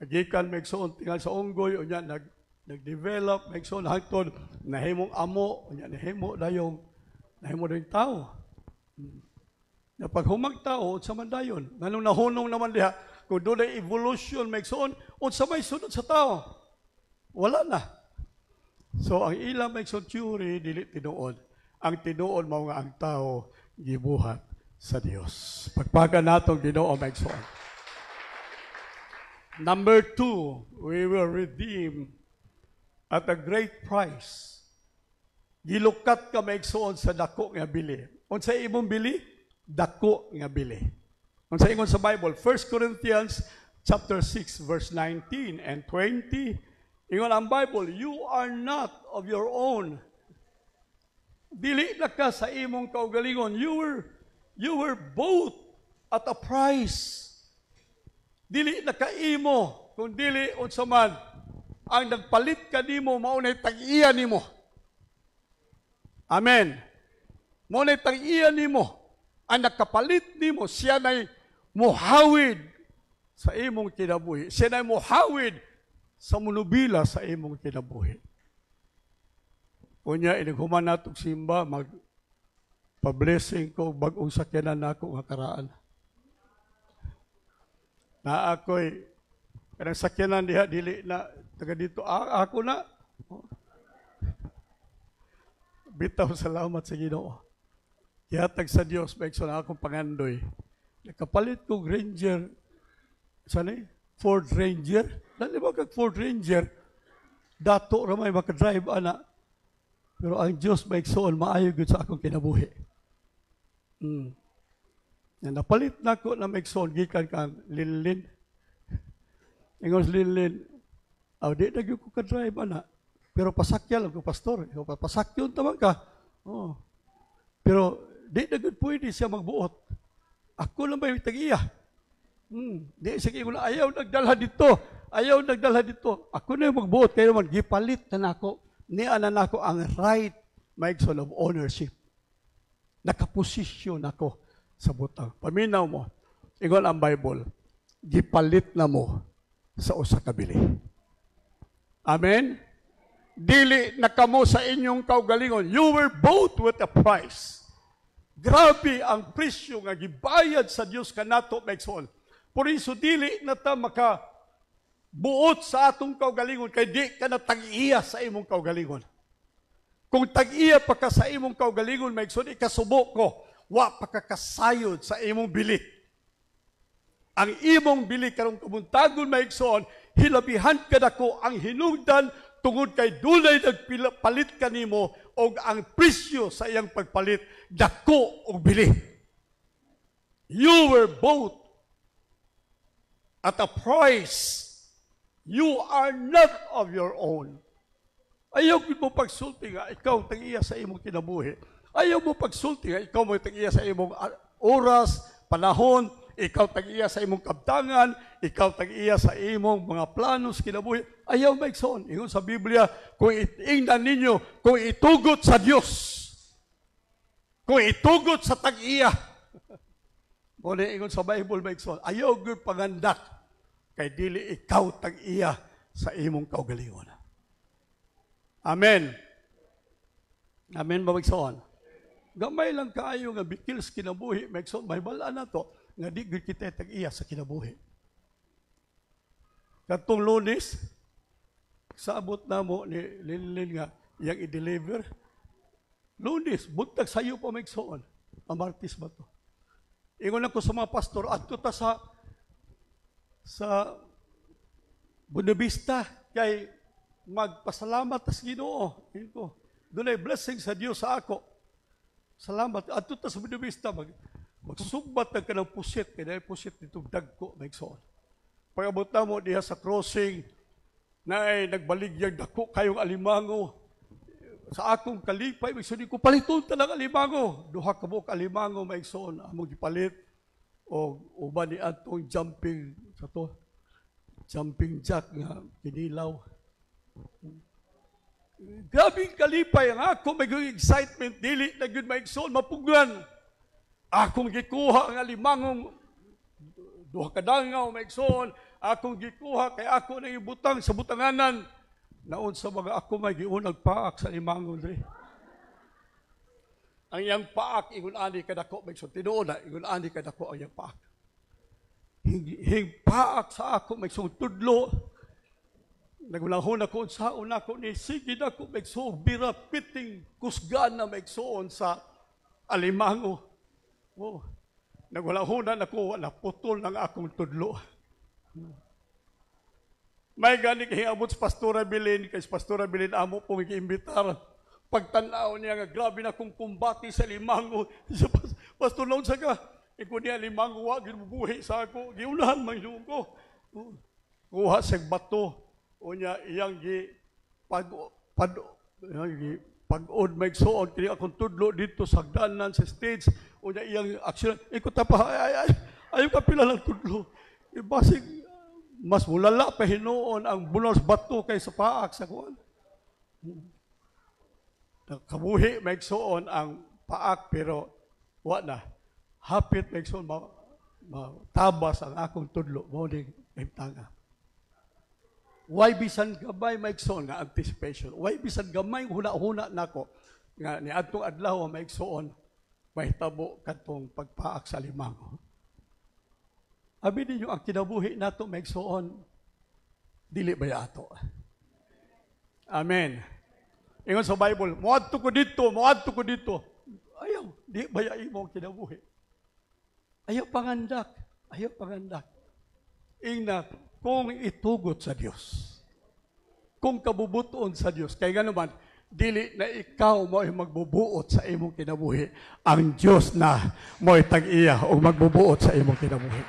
gikan maigsoon tingal sa unggoy, unya nag-develop maigsoon hangtod nahimong amo, unya nahimo dayong tao. Na paghumag tao sa mandayon, nganong nahunong naman diha, kung doon ay evolution maigsoon, unsa may sunod sa tao? Wala na. So ang ilang maigsoon theory dili tinuod. Ang tinuod mao nga ang tao gibuhat sa Dios. Pagpaga natong Ginoo maigsoon. Number 2, we will redeem at a great price. Gilukat ka maigsoon sa dako nga bili. Unsa imong bili? Dako nga bili. Unsa ingon sa Bible? 1 Corinthians chapter 6 verse 19 and 20. Ingon ang Bible, you are not of your own. Dili na ka sa imong kaugalingon. You were bought at a price. Dili na ka imo, kung dili unsa man ang nagpalit kanimo mao nay tag-iya nimo. Amen. Mao nay tag-iya nimo. Ang nakapalit nimo siya nay muhawid sa imong kinabuhi. Siya nay muhawid sa munubila sa imong kinabuhi. Unya inighuman natong simba pa-blessing ko bag-ong sakyanan nako nga karaan. Na ako'y kanang sakyanan diha dili na taga dito ako na. Bitaw salamat sa Ginoo. Gihatag sa Dios maigsoon akong pangandoy. Nakapalit ko Ranger. Saan Ford Ranger. Dali ba kag Ford Ranger? Dato ra may makadrive ana. Pero ang Dios maigsoon maayo gyud sa akong kinabuhi. Napalit na ko na maigsoon gikan kang linlin. Ingon sa linlin, di na gyud ko ka-drive ana. Pero pasakyan lang ko pastor. Pasakyon taman ka. Oh. Pero di na gyud pwede siya magbuot. Ako lang may tag-iya. Di sige ko na ayaw nagdalha dito. Ayaw nagdalha dito. Ako na yung magbuot kayo man gipalit na nako. Niya na nako ang right maigsoon of ownership. Nakaposisyon ako sa butang. Paminaw mo, ingon ang Bible, gipalit na mo sa usa ka bili. Amen? Dili na kamo sa inyong kaugalingon. You were bought with a price. Grabe ang presyo nga gibayad sa Dios kanato maigsoon. Por iso dili na ta makabuot sa atong kaugalingon kay di ka na tag-iya sa imong kaugalingon. Kung tag-iya pa ka sa imong kaugalingon maigsoon ikasubo ko. Wa pakakasayod sa imong bili. Ang imong bili karong kabuntagon maigsoon, hilabihan kadako ang hinungdan tungod kay dunay nagpalit kanimo og ang presyo sa iyang pagpalit dako og bili. You were bought at a price. You are not of your own. Ayaw mo pagsulti nga ikaw tag-iya sa imong kinabuhi. Ayaw mo pagsulti nga ikaw mo tag-iya sa imong oras, panahon, ikaw tag-iya sa imong kabtangan, ikaw tag-iya sa imong mga planos kinabuhi. Ayaw maigsoon. Ingon sa Biblia, kung itingnan ninyo, kung itugot sa Dios, kung itugot sa tag-iya. Muna ingon sa Bible maigsoon, ayaw gyud pangandak kay dili ikaw tag-iya sa imong kaugalingon. Amen. Amen ba maigsoon? Gamay lang kaayo nga bikil sa kinabuhi, maigsoon, may bala na to, nga di gud kita tag-iya sa kinabuhi. Katong Lunes, saabot na mo ni Linlin nga iyang i-deliver. Lunes, buntag sayo pa maigsoon. Ang Martes ba to? Ingon ako sa mga pastor, adto ta sa Buenavista kay magpasalamat sa Ginoo. Doon ay blessing sa Dios sa ako. Salamat. Ato ta sa Budapesta, magsugbat na ka ng pusit, kaya dahil pusit dito dagko, maigsoon. Pag-abot na mo diha sa crossing, na ay nagbaligyag dako kayong alimango. Sa akong kalipay, maigsoon ko, paliton ta ng alimango. Duha ka mo alimango, maigsoon, among gipalit. O uban ni atong jumping, sa to, jumping jack nga kinilaw. Grabing kalipay ang ako, may excitement, dili na yun maigsoon, mapugan. Akong gikuha ang alimangong, duha kadangaw, maigsoon, akong gikuha, kay ako na ibutang sa butanganan. Naon sa mga ako may giunag paak sa alimangong. Ang iyang paak, ingon ani kadako, maigsoon, tinuon na, ingon ani kadako ang iyang paak. Hing paak sa ako, maigsoon, tudlo. Nagulahon ako sa una ko ni sige na ko maigsoon bira piting kusgan na maigsoon sa alimango. Oh, nagulahon na ako wala putol ng akong tudlo. May gani kahiabot sa Pastora Bilin, kay Pastora Bilin amo pong iimbitar. Pagtanaw niya nga grabe na kong kumbati sa limango. Pastor Lon sa ka, iko niya limango wa gibubuhi sa ako. Giunahan man ko. Kuha sa bato. O niya iyang pag-od maigsoon kini akong tudlo dito sa danan sa stage. O niya iyang aksyon, ikot pa ayaw ka pila ng tudlo. Basig mas mulala pa hinoon ang bunos bato kay sa paak sa kuan. Kabuhi maigsoon ang paak pero wa na. Hapit maigsoon tabas ang akong tudlo mo ning himtanga. Why bisan gamay maigsoon nga anticipation? Why bisan gamay huna-huna nako nga ni adtong adlaw maigsoon mahitabo kadtong pagpaak sa limango. Abi ninyo ang kinabuhi nato maigsoon dili baya ato. Amen. Ingon sa Bible, moadto ko dito. Ayaw, di baya imo ang kinabuhi. Ayaw pangandak. Ingna kung itugot sa Diyos. Kung kabubuton sa Diyos. Kaya nga naman, dili na ikaw mo ay magbubuot sa imong kinabuhi. Ang Diyos na mo ay tag-iya o magbubuot sa imong kinabuhi.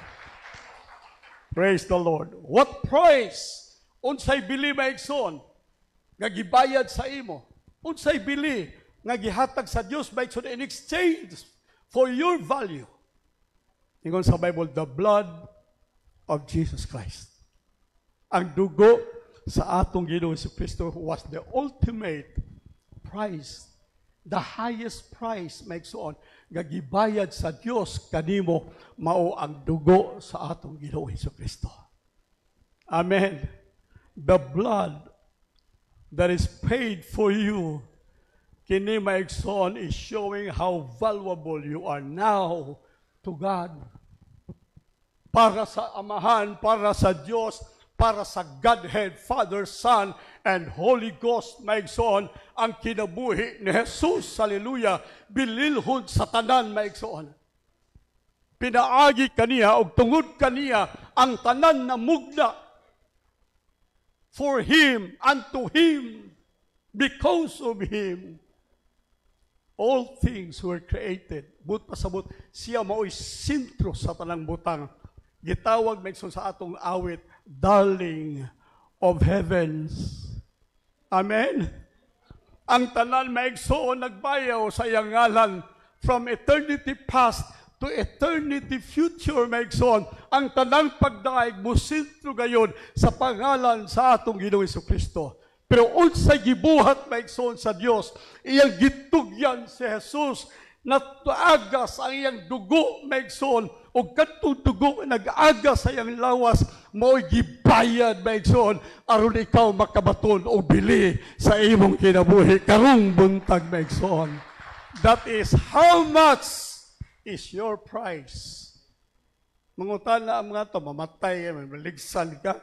Praise the Lord. What price? Unsay bili maigsoon nga gibayad sa imo. Unsay bili nga gihatag sa Diyos maigsoon in exchange for your value. Ingon sa Bible, the blood of Jesus Christ. Ang dugo sa atong Ginoong Jesucristo was the ultimate price, the highest price, maigsoon, nga gibayad sa Dios kanimo mao ang dugo sa atong Ginoong Jesucristo. Amen. The blood that is paid for you, kini maigsoon, is showing how valuable you are now to God. Para sa Amahan, para sa Diyos, para sa Godhead, Father, Son, and Holy Ghost, maigsoon, ang kinabuhi ni Jesus, hallelujah, bililhon sa tanan, maigsoon. Pinaagi kaniya, o tungod kaniya, ang tanan na mugna, for Him, unto Him, because of Him, all things were created. But pasabot, siya mao'y sentro sa tanang butang. Gitawag maigsoon sa atong awit, darling of heavens. Amen? Ang tanan maigsoon nagbayaw sa iyang ngalan from eternity past to eternity future maigsoon. Ang tanang pagdaig mo sentro gayon sa pangalan sa atong Ginoong Jesucristo. Pero unsay gibuhat maigsoon sa Dios, iyang gitugyan si Jesus na tuagas ang iyang dugo maigsoon o kadtong dugo nag-aga sa iyang lawas mo'y gibayad maigsoon aron ikaw makabaton o bili sa imong kinabuhi karong buntag maigsoon. That is how much is your price. Mangutan na ang mga ito, mamatay, maligsan ka.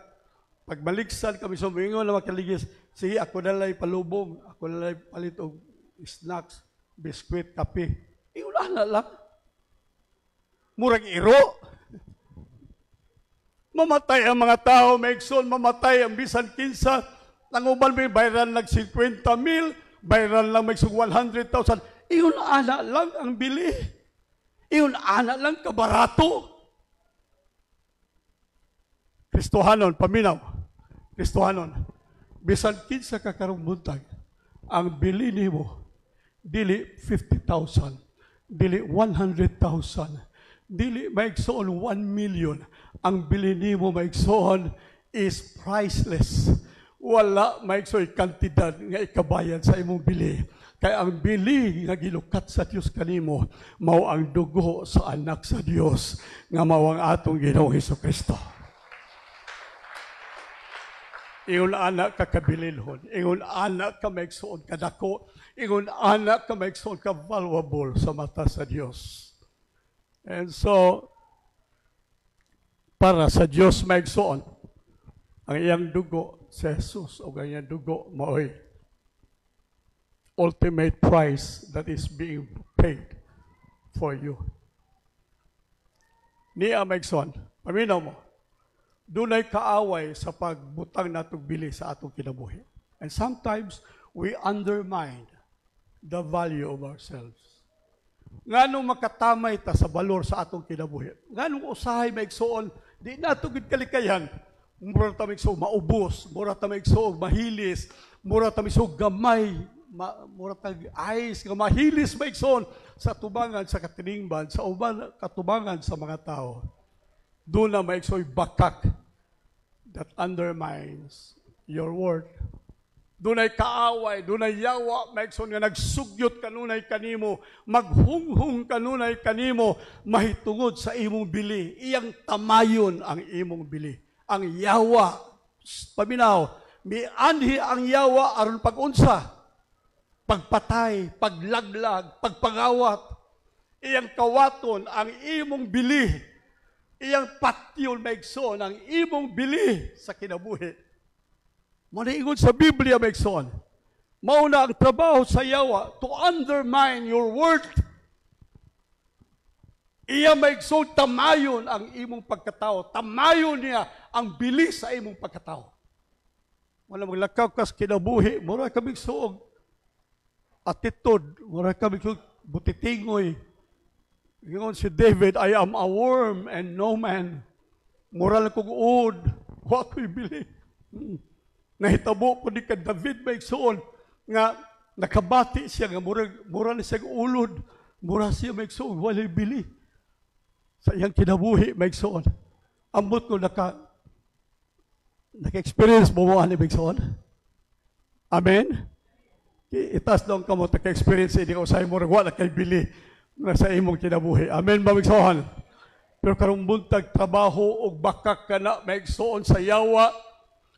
Pag maligsan ka, miso moingon na makaligis, sige, ako nalay palubong, ako nalay palit og snacks, biskwit, kape. Iulan na lang. Murag iro. Mamatay ang mga tao, maigsoon, mamatay ang bisan kinsa. Nanguban may bayran lang 50,000, bayran lang may 100,000. Iyon ana lang ang bili. Iyon ana lang kabarato. Kristohanon, paminaw. Kristohanon, bisan kinsa ka karong buntag, ang bili nimo dili 50,000, dili 100,000, dili maigsoon 1 million. Ang bili nimo maigsoon is priceless. Wala maigsoon kantidad nga ikabayan sa imong bili. Kaya ang bili nga gilukat sa Dios kanimo mao ang dugo sa anak sa Dios nga mao ang atong Ginoong Hesukristo. Ingon anak ka kabililhon, ingon anak ka maigsoon kadako, ingon anak ka maigsoon ka valuable sa mata sa Dios. And so para sa Dios maigsoon ang iyang dugo sa Jesus o ang iyang dugo mao'y ultimate price that is being paid for you. Niya maigsoon, paminaw mo, dunay kaaway sa pagbutang natong bili sa atong kinabuhi. And sometimes we undermine the value of ourselves. Nganong makatamay ta sa balor sa atong kinabuhi? Nganong usahay maigsoon, di nato gid kalikayan. Mura ta maigsoon maubos, mura ta maigsoon mahilis, mura ta maigsoon gamay, mura ta ayes nga mahilis maigsoon sa tubangan sa katiningban, sa uban katubangan sa mga tao. Doon na maigsoon bakak that undermines your worth. Doon ay kaaway, doon ay yawa, maigsoon nga nagsugyot kanunay kanimo, maghunghung kanunay kanimo, mahitungod sa imong bili. Iyang tamayon ang imong bili. Ang yawa, paminaw, mianhi ang yawa aron pag-unsa, pagpatay, paglaglag, pagpangawat. Iyang kawaton ang imong bili. Iyang patyon maigsoon ang imong bili sa kinabuhi. Manaingon sa Biblia maigsoon, mauna ang trabaho sa yawa to undermine your worth. Iya maigsoon tamayon ang imong pagkatao. Tamayon niya ang bili sa imong pagkatao. Wala maglakaw kas kinabuhi, mura ka maigsoon attitude, mura ka maigsoon butitingoy. Ingon si David, I am a worm and no man. Moral kong uod, wa ko'y bili. Nahitabo po ni ka David maigsoon nga nakabati siya nga mura na siyang ulod, mura siya maigsoon, walay bili. Sa iyang kinabuhi maigsoon. Ambot ko naka-experience mo mo ani maigsoon. Amen? Itas lang ka mo naka-experience hindi ka usahay mo wala kay bili na sa imong kinabuhi. Amen ba maigsoon? Pero karong buntag trabaho o bakak ka na maigsoon sa yawa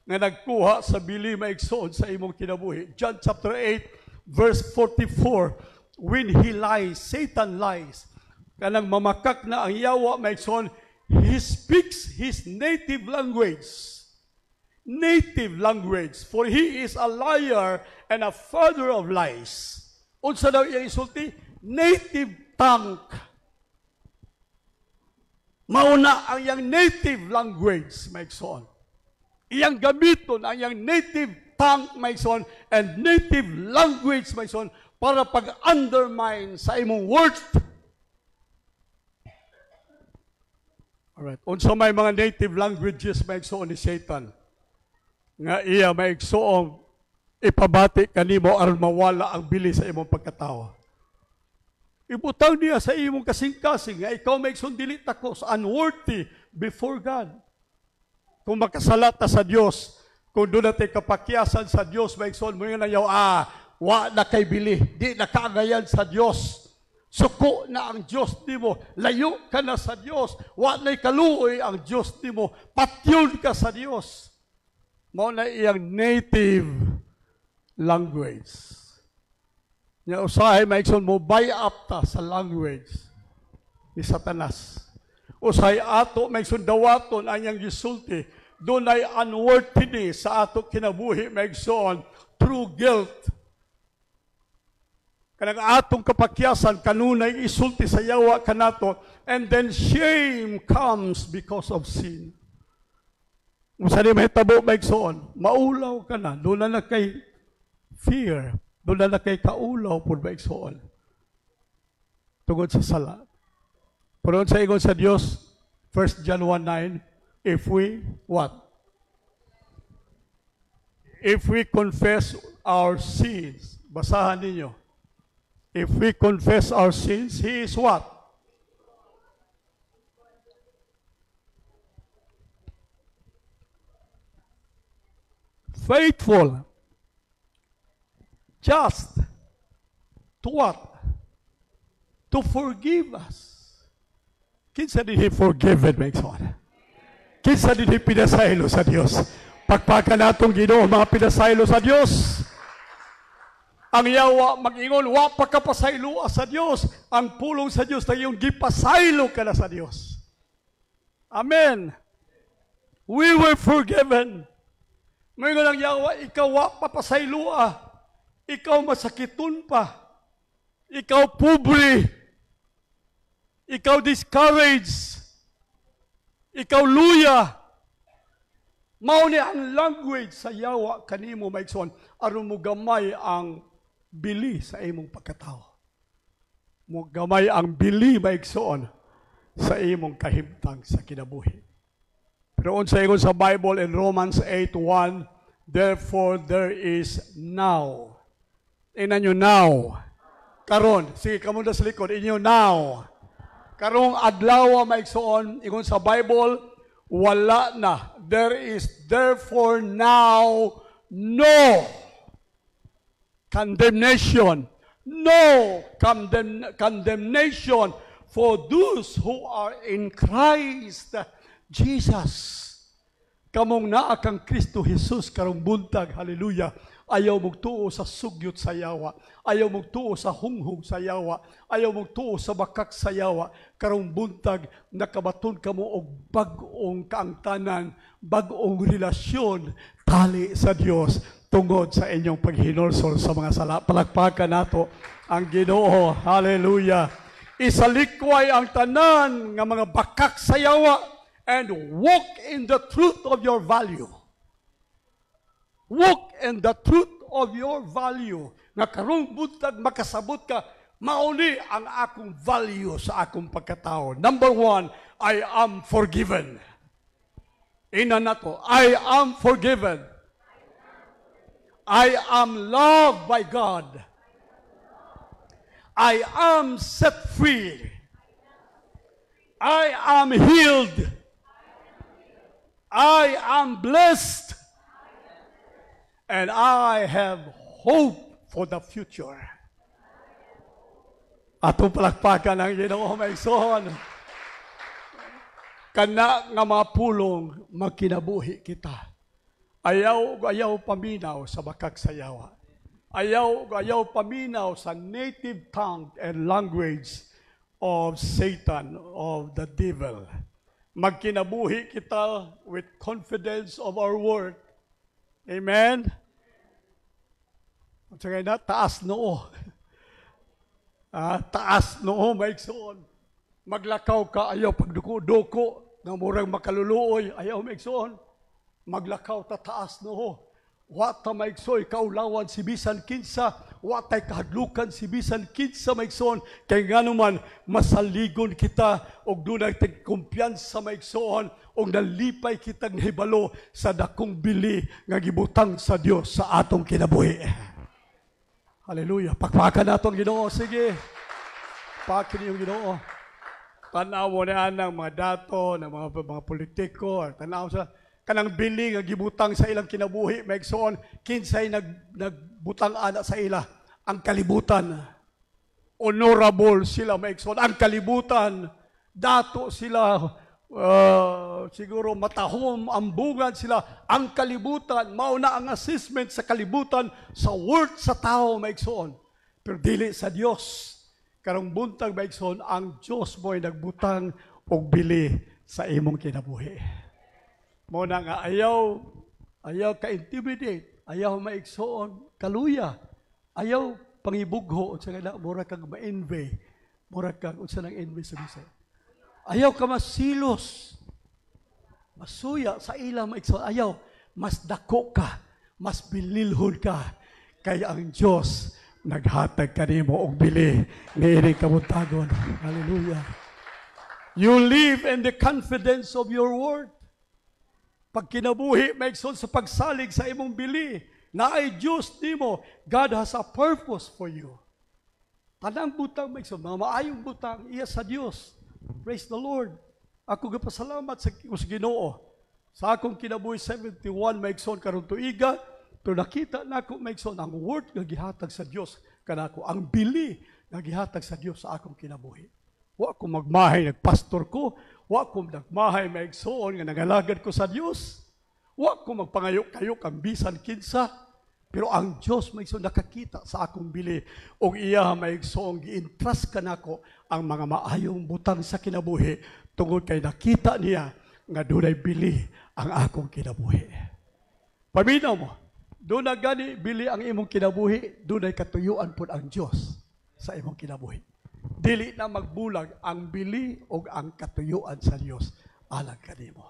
nga nagkuha sa bili maigsoon sa imong kinabuhi. John chapter 8 verse 44, when he lies, Satan lies. Kanang mamakak na ang yawa maigsoon, he speaks his native language. Native language, for he is a liar and a father of lies. Unsa daw iyang isulti? Native tongue. Mauna ang iyang native language maigsoon. Iyang gamiton ang iyang native tongue maigsoon and native language maigsoon para pag-undermine sa imong worth. Alright. Unsa may mga native languages maigsoon ni Satan nga iya maigsoong ipabati kanimo aron mawala ang bili sa imong pagkatao. Ibutang niya sa imong kasing-kasing nga ikaw maigsoon dili takos, unworthy before God. Kung makasalat ta sa Dios, kung doon natin kapakyasan sa Dios maigsoon mo nga yaw wa na kay bili, di na kaagayan sa Dios. Suko na ang Diyos nimo, layo ka na sa Diyos, wa na'y kaluoy ang Diyos nimo, patyon ka sa Diyos. Mao na iyang native language. Nya usahay maigsoon mo buy up ta sa language ni Satanas. Usahay ato maigsoon dawaton ang iyang gisulti, dunay unworthiness sa ato kinabuhi maigsoon through guilt. Kanang atong kapakyasan kanunay isulti sa yawa kanato, and then shame comes because of sin. Unsa ni mahitabo maigsoon, maulaw ka na, doon na kay fear, doon na kay kaulaw pud maigsoon. tungod sa sala. Pero sa ingon sa Dios, 1 John 1:9, if we what? If we confess our sins, basahan ninyo. If we confess our sins, He is what? Faithful. Just. To what? To forgive us. Kinsa din He forgiven, my son? Kinsa din He pinasaylo sa Dios? Pagpaka natong Ginoo mga pinasaylo sa Dios. Ang yawa mag-ingon, wa pa ka pasaylo sa Dios. Ang pulong sa Dios na iyong gipasaylo ka na sa Dios. Amen. We were forgiven. Mayroon ang yawa, ikaw wa pa pasaylo. Ikaw masakiton pa. Ikaw pobre. Ikaw discouraged. Ikaw luya. Mao ni ang language sa yawa kanimo maigsoon aron mo gamay ang bili sa imong pagkatao. Mo gamay ang bili maigsoon sa imong kahimtang sa kinabuhi. Pero unsa ingon sa Bible in Romans 8:1, therefore there is now. Ina nyo now. Karon, sige kamo sa likod inyo now. Karong adlaw maigsoon ingon sa Bible, wala na. There is therefore now no condemnation. No condemnation for those who are in Christ Jesus. Kamong naa kang Kristo Jesus karong buntag, hallelujah. Ayaw magtuo sa sugyot sa yawa. Ayaw magtuo sa hunghong sa yawa. Ayaw magtuo sa bakak sa yawa. Karong buntag, nakabaton ka mo og bag-ong kaangtanan, bag-ong relasyon, tali sa Dios tungod sa inyong paghinulsol sa mga sala. Palakpakan nato ang Ginoo. Hallelujah. Isalikway ang tanan nga mga bakak sa yawa and walk in the truth of your value. Walk in the truth of your value. Nga karong buntag makasabot ka, mauni ang akong value sa akong pagkatao. Number 1, I am forgiven. Ina na to, I am forgiven. I am loved by God. I am set free. I am healed. I am blessed. And I have hope for the future. Atong palakpakan ang Ginoo maigsoon. Kana nga mga pulong magkinabuhi kita. Ayaw paminaw sa bakak sa yawa. Ayaw paminaw sa native tongue and language of Satan, of the devil. Magkinabuhi kita with confidence of our work. Amen? At saka na, taas noo. Taas noo, maigsoon. Maglakaw ka, ayaw pagduko-duko, nga murang makaluluoy, ayaw maigsoon. Maglakaw ta taas noo. Wata maigsoy, kaulawan si bisan kinsa, watay kahadlukan si bisan kinsa maigsoon, kay nga naman masaligon kita, og dunay kumpiyansa maigsoon, og nalipay kitang hibalo sa dakong bili nga gibutang sa Dios sa atong kinabuhi. Hallelujah. Pakpakan naton Ginoo. Sige. Pakin yung Ginoo. Tanaw na ang mga dato, ng mga politiko, tanaw sa kanang bili nga gibutang sa ilang kinabuhi, maigsoon, kinsay nagbutang ana sa ila, ang kalibutan. Honorable sila, maigsoon, ang kalibutan. Dato sila, siguro matahom, ambungan sila, ang kalibutan, mauna ang assessment sa kalibutan, sa worth sa tao, maigsoon. Pero dili sa Dios. Karong buntag, maigsoon, ang Diyos mo'y nagbutang og bili sa imong kinabuhi. Muna nga, ayaw ka-intimidate, ayaw maigsoon, kaluya, ayaw pangibugho, at saka mura kang ma-envy, mura kang, unsa nang envy sa bisa. Ayaw ka masilos, masuya sa ilang maigsoon, ayaw, mas dako ka, mas bililhon ka, kaya ang Diyos naghatag kanimo og bili niini kabuntagon. Hallelujah. You live in the confidence of your word. Pag kinabuhi, maigsoon sa pagsalig sa imong bili, na ay Diyos nimo, God has a purpose for you. Tanang butang, maigsoon, mga maayong butang, iya sa Diyos. Praise the Lord. Ako gapasalamat sa Ginoo. Sa akong kinabuhi 71, maigsoon karon tuiga, to nakita nako maigsoon ang word nga gihatag sa Dios kanako, ang bili nga gihatag sa Dios sa akong kinabuhi. Wa ko magmahay nagpastor ko, wa ko nagmahay maigsoon nga nagalagad ko sa Dios. Wa ko magpangayo-kayo kang bisan kinsa, pero ang Dios maigsoon nakakita sa akong bili ug iya maigsoon gi-entrust kanako ang mga maayong butang sa kinabuhi tungod kay nakita niya nga dunay bili ang akong kinabuhi. Paminaw mo, doon na gani bili ang imong kinabuhi, doon ay katuyuan po ang Diyos sa imong kinabuhi. Dili na magbulag ang bili o ang katuyuan sa Diyos alang kanimo.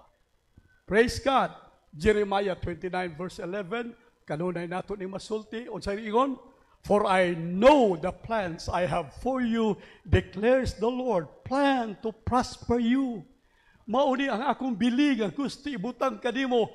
Praise God. Jeremiah 29 verse 11, kanunay nato ni masulti, unsay ingon? For I know the plans I have for you, declares the Lord, plan to prosper you. Mauni ang akong bili nga gusto ibutang kanimo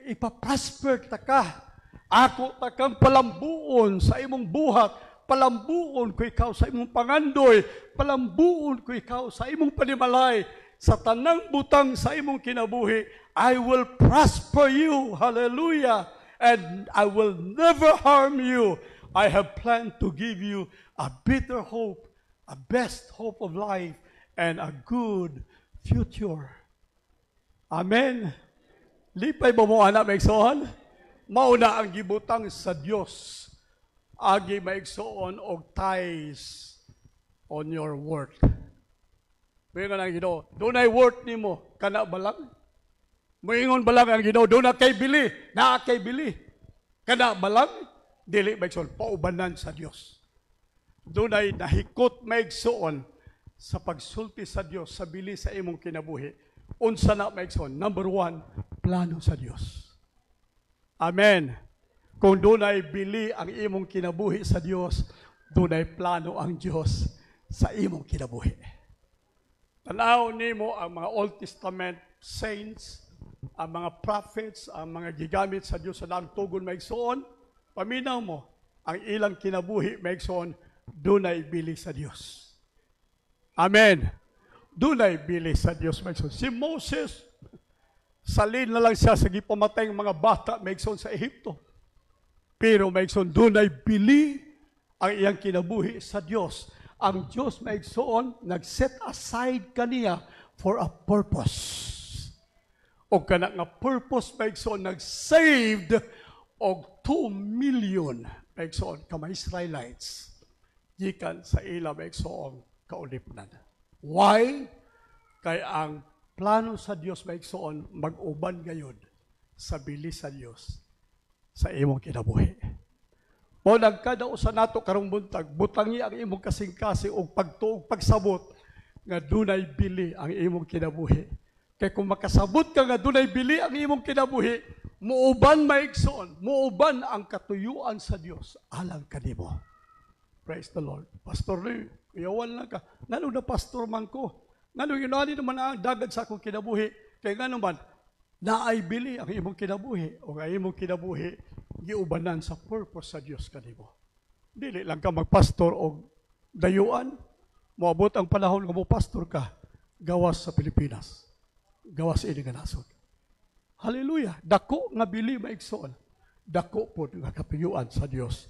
ipaprosper ta ka. Ako takang palambuon sa imong buhat, palambuon ko ikaw sa imong pangandoy, palambuon ko ikaw sa imong panimalay, sa tanang butang sa imong kinabuhi, I will prosper you. Hallelujah. And I will never harm you. I have planned to give you a better hope, a best hope of life, and a good future. Amen. Lipay ba mo anak maigsoon? Mauna ang gibutang sa Dios. Agi maigsoon og ties on your worth. Pero nga Ginoo, dunay worth nimo kana balang. Moingon balang ang Ginoo, duna kay bili, naa kay bili. Kana balang dili maigsoon paubanan sa Dios. Dunay nahikot maigsoon sa pagsulti sa Dios sa bili sa imong kinabuhi. Unsa na maigsoon? Number 1, plano sa Dios. Amen. Kung dunay bili ang imong kinabuhi sa Dios, dunay plano ang Dios sa imong kinabuhi. Tanaw nimo ang mga Old Testament saints, ang mga prophets, ang mga gigamit sa Dios sa daang tugon maigsoon, paminaw mo ang ilang kinabuhi maigsoon, dunay bili sa Dios. Amen. Dunay bili sa Dios maigsoon. Si Moses, salin na lang siya sa gipamatay ng mga bata maigsoon sa Ehipto. Pero maigsoon, dunay bili ang iyang kinabuhi sa Dios. Ang Dios maigsoon, nag-set aside kaniya for a purpose. O kana nga purpose maigsoon, nag-saved og 2 million maigsoon ka mga Israelites gikan sa ila maigsoon kaulipnan. Why? Kay ang plano sa Dios maigsoon mag-uban gayud sa bilis sa Dios sa imong kinabuhi. O nagkadausa nato karong buntag, butangi ang imong kasing-kasing og pagtuog pagsabot nga dunay bili ang imong kinabuhi. Kay kung makasabot ka nga dunay bili ang imong kinabuhi, muuban maigsoon, muuban ang katuyuan sa Dios alang kanimo. Praise the Lord. Pastor Lee, iyawan lang ka. Ngano na pastor man ko? Ngano ginani naman ang dagad sa akong kinabuhi? Kaya ngano man, naay bili ang imong kinabuhi o ang imong kinabuhi giubanan sa purpose sa Dios kanimo. Dili lang ka magpastor o dayuan, moabot ang panahon nga mo pastor ka, gawas sa Pilipinas. Gawas ini nga nasod. Hallelujah. Dako nga bili maigsoon. Dako po nga kapiyuan sa Dios.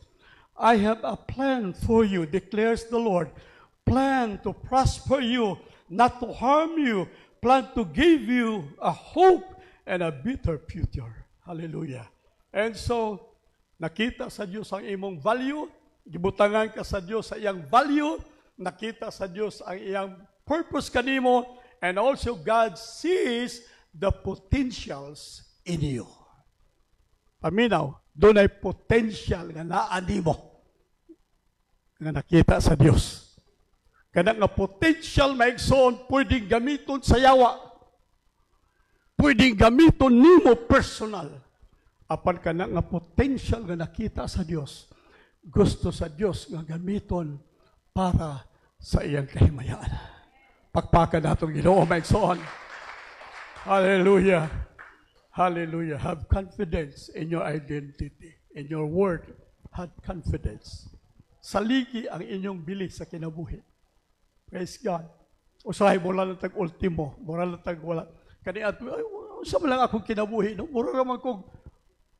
I have a plan for you, declares the Lord. Plan to prosper you, not to harm you. Plan to give you a hope and a better future. Hallelujah. And so, nakita sa Diyos ang imong value, gibutangan ka sa Diyos sa iyang value, nakita sa Diyos ang iyang purpose kanimo, and also God sees the potentials in you. Paminaw, doon ay potential nga naani mo nga nakita sa Dios. Kana nga potential maigsoon pwedeng gamiton sa yawa. Pwedeng gamiton nimo personal. Apan kana nga potential nga nakita sa Dios gusto sa Dios nga gamiton para sa iyang kahimayaan. Pakpakan natong Ginoo maigsoon. Hallelujah. Hallelujah. Have confidence in your identity. In your word, have confidence. Saligi ang inyong bili sa kinabuhi. Praise God. Usahay mo lang tag ultimo, mura lang tag wala. Kani at sa lang akong kinabuhi, no? Mura naman kong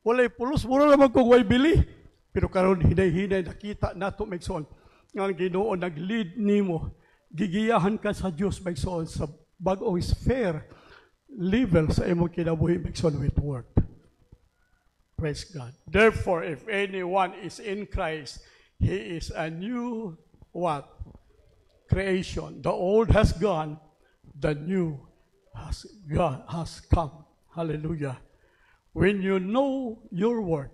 walay pulos, mura naman kong way bili. Pero karon hinay-hinay nakita nato maigsoon nga ang Ginoo nag-lead nimo, gigiyahan ka sa Dios maigsoon sa bag-ong sphere level sa imong kinabuhi maigsoon with word. Praise God. Therefore, if anyone is in Christ, he is a new what? Creation. The old has gone, the new has come. Hallelujah. When you know your word,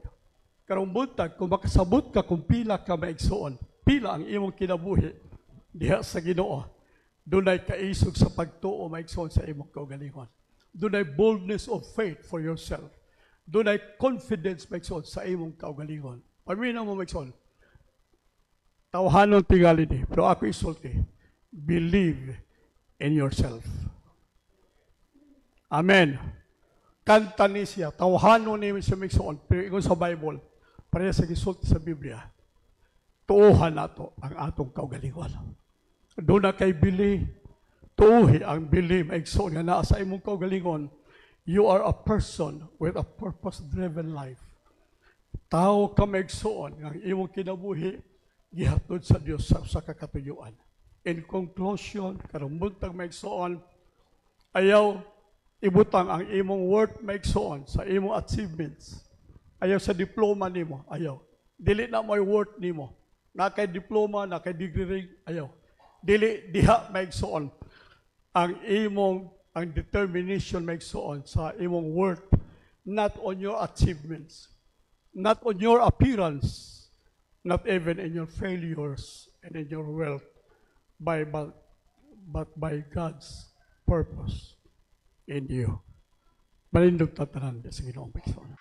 karong buntag, kung makasabot ka kung pila ka maigsoon, pila ang imong kinabuhi diha sa Ginoo, dunay kaisog sa pagtuo maigsoon sa imong kaugalingon. Dunay boldness of faith for yourself. Dunay confidence maigsoon sa imong kaugalingon. Pamina mo maigsoon, tawhanon tingali ni, pero ako isulti, believe in yourself. Amen. Kanta ni siya, tawhanon ni siya maigsoon, pero ingon sa Bible, pareha sa gisulti sa Biblia, tuuhan nato ang atong kaugalingon. Doon na kay bili, tuuhi ang bili, maigsoon nga naa sa imong kaugalingon, you are a person with a purpose-driven life. Tao ka maigsoon, ang imong kinabuhi, gihatod sa Dios sa kakatuyuan. In conclusion, karong buntag maigsoon, ayaw ibutang ang imong worth maigsoon sa imong achievements. Ayaw sa diploma nimo, ayaw. Dili na may worth nimo. Na kay diploma, na kay degree, ayaw. Dili diha maigsoon ang determination maigsoon sa imong worth, not on your achievements, not on your appearance, not even in your failures and in your wealth, but by God's purpose in you. Malindog tatanan sa Ginoong Panginoon.